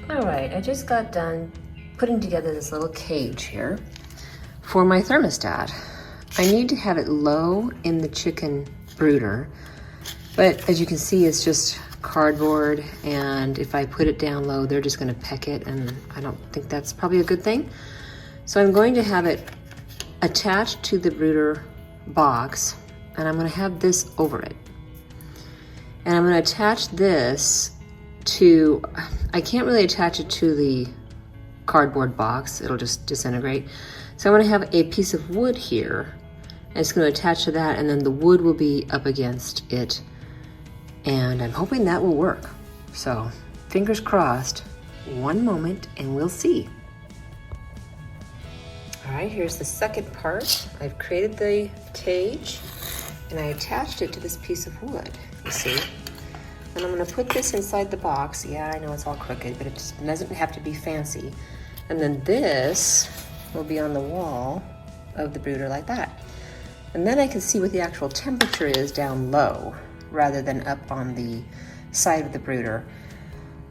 All right, I just got done putting together this little cage here for my thermostat. I need to have it low in the chicken brooder, but as you can see, it's just cardboard, and if I put it down low, they're just gonna peck it, and I don't think that's probably a good thing. So I'm going to have it attached to the brooder box, and I'm gonna have this over it. And I'm gonna attach this to, I can't really attach it to the cardboard box, it'll just disintegrate. So I'm gonna have a piece of wood here, and it's gonna attach to that, and then the wood will be up against it. And I'm hoping that will work. So fingers crossed, one moment and we'll see. All right, here's the second part. I've created the cage and I attached it to this piece of wood, you see? And I'm gonna put this inside the box. Yeah, I know it's all crooked, but it doesn't have to be fancy. And then this will be on the wall of the brooder like that. And then I can see what the actual temperature is down low rather than up on the side of the brooder,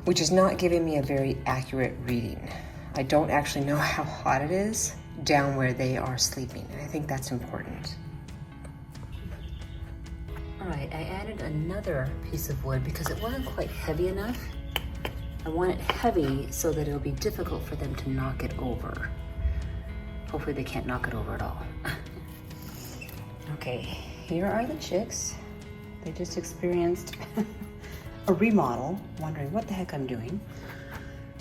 which is not giving me a very accurate reading. I don't actually know how hot it is down where they are sleeping, and I think that's important. All right, I added another piece of wood because it wasn't quite heavy enough. I want it heavy so that it'll be difficult for them to knock it over. Hopefully they can't knock it over at all. Okay, here are the chicks. They just experienced a remodel, wondering what the heck I'm doing.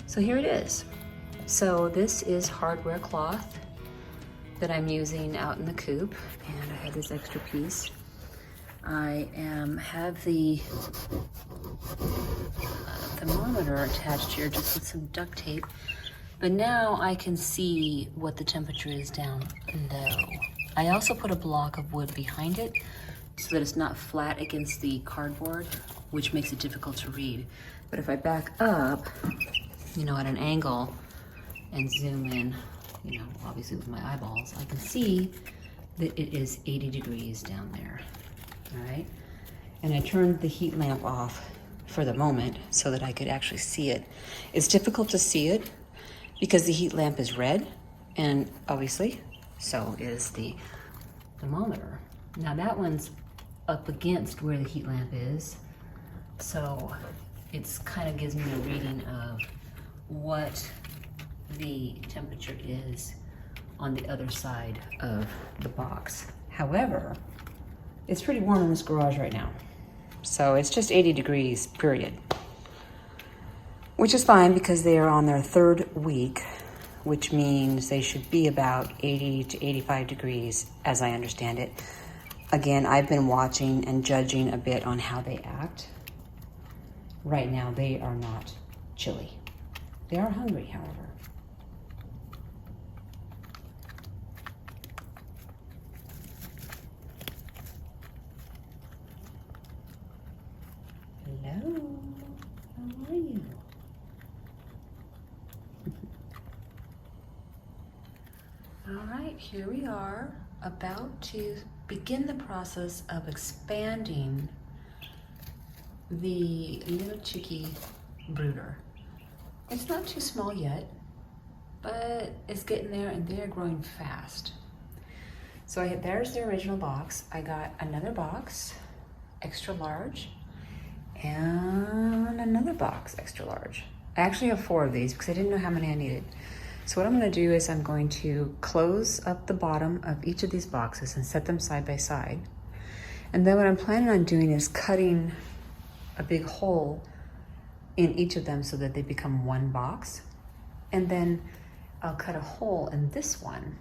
So here it is. So this is hardware cloth that I'm using out in the coop, and I have this extra piece. I have the thermometer attached here just with some duct tape, but now I can see what the temperature is down low. I also put a block of wood behind it so that it's not flat against the cardboard, which makes it difficult to read. But if I back up, you know, at an angle and zoom in, you know, obviously with my eyeballs, I can see that it is 80 degrees down there. All right, and I turned the heat lamp off for the moment so that I could actually see it. It's difficult to see it because the heat lamp is red, and obviously so is the thermometer. Now that one's up against where the heat lamp is, so it's kind of gives me a reading of what the temperature is on the other side of the box. However, it's pretty warm in this garage right now. So it's just 80 degrees, period. Which is fine because they are on their third week, which means they should be about 80 to 85 degrees, as I understand it. Again, I've been watching and judging a bit on how they act. Right now, they are not chilly. They are hungry, however. Hello, how are you? All right, here we are, about to begin the process of expanding the little chickie brooder. It's not too small yet, but it's getting there and they're growing fast. So there's the original box. I got another box, extra large, and another box, extra large. I actually have 4 of these because I didn't know how many I needed. So what I'm gonna do is I'm going to close up the bottom of each of these boxes and set them side by side. And then what I'm planning on doing is cutting a big hole in each of them so that they become one box. And then I'll cut a hole in this one,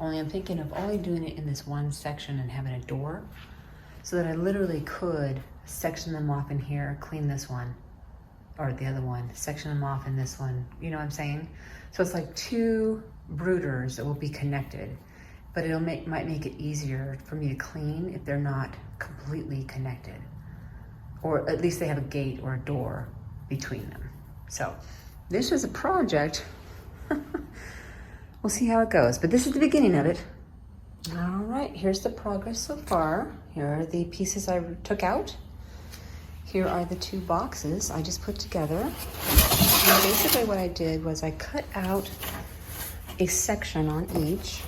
only I'm thinking of only doing it in this one section and having a door so that I literally could section them off in here, clean this one, or the other one, section them off in this one, you know what I'm saying? So it's like 2 brooders that will be connected, but might make it easier for me to clean if they're not completely connected. Or at least they have a gate or a door between them. So this is a project. We'll see how it goes, but this is the beginning of it. All right, here's the progress so far. Here are the pieces I took out. Here are the 2 boxes I just put together. And basically what I did was I cut out a section on each,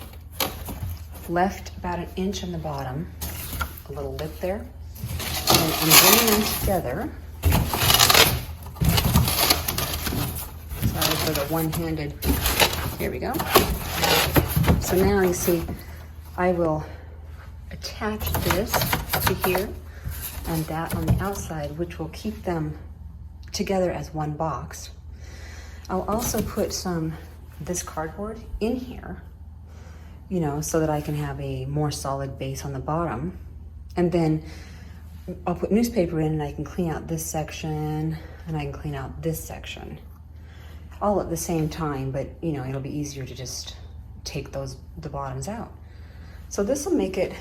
left about 1 inch on the bottom, a little lip there, and I'm bringing them together. Sorry for the one-handed, here we go. So now you see, I will attach this to here and that on the outside, which will keep them together as one box. I'll also put this cardboard in here, you know, so that I can have a more solid base on the bottom. And then I'll put newspaper in and I can clean out this section and I can clean out this section. All at the same time, but you know, it'll be easier to just take the bottoms out. So this will make it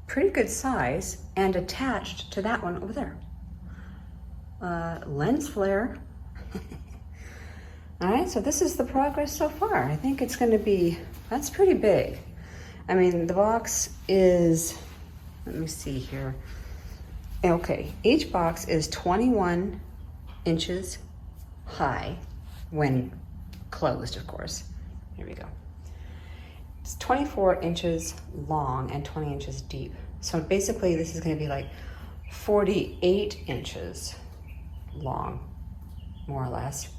pretty good size and attached to that one over there. Lens flare. All right, so this is the progress so far. I think it's gonna be, that's pretty big. I mean, the box is, let me see here. Okay, each box is 21 inches high when closed, of course. Here we go. It's 24 inches long and 20 inches deep. So basically this is gonna be like 48 inches long, more or less,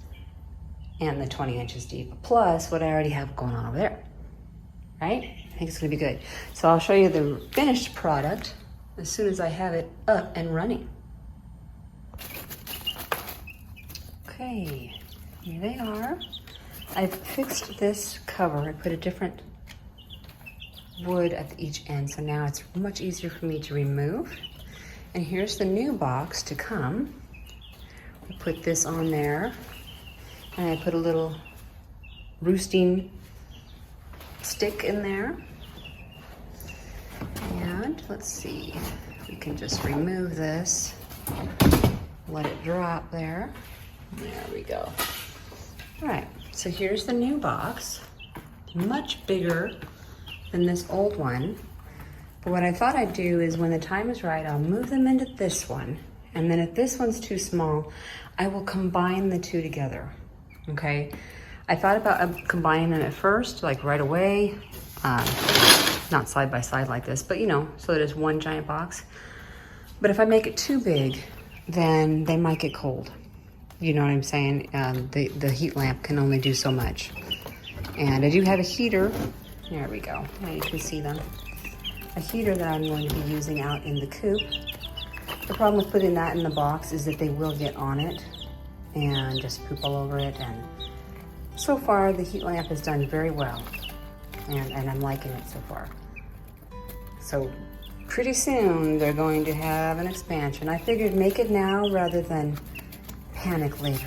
and the 20 inches deep, plus what I already have going on over there, right? I think it's gonna be good. So I'll show you the finished product as soon as I have it up and running. Okay, here they are. I've fixed this cover. I put a different wood at each end, so now it's much easier for me to remove. And here's the new box to come. I put this on there, and I put a little roosting stick in there. And let's see, we can just remove this, let it drop there. There we go. All right, so here's the new box, much bigger than this old one. But what I thought I'd do is when the time is right, I'll move them into this one. And then if this one's too small, I will combine the two together, okay? I thought about combining them at first, like right away, not side by side like this, but you know, so that it's one giant box. But if I make it too big, then they might get cold. You know what I'm saying? The heat lamp can only do so much. And I do have a heater. There we go. Now you can see them. A heater that I'm going to be using out in the coop. The problem with putting that in the box is that they will get on it and just poop all over it. And so far, the heat lamp has done very well. And I'm liking it so far. So pretty soon, they're going to have an expansion. I figured make it now rather than panic later.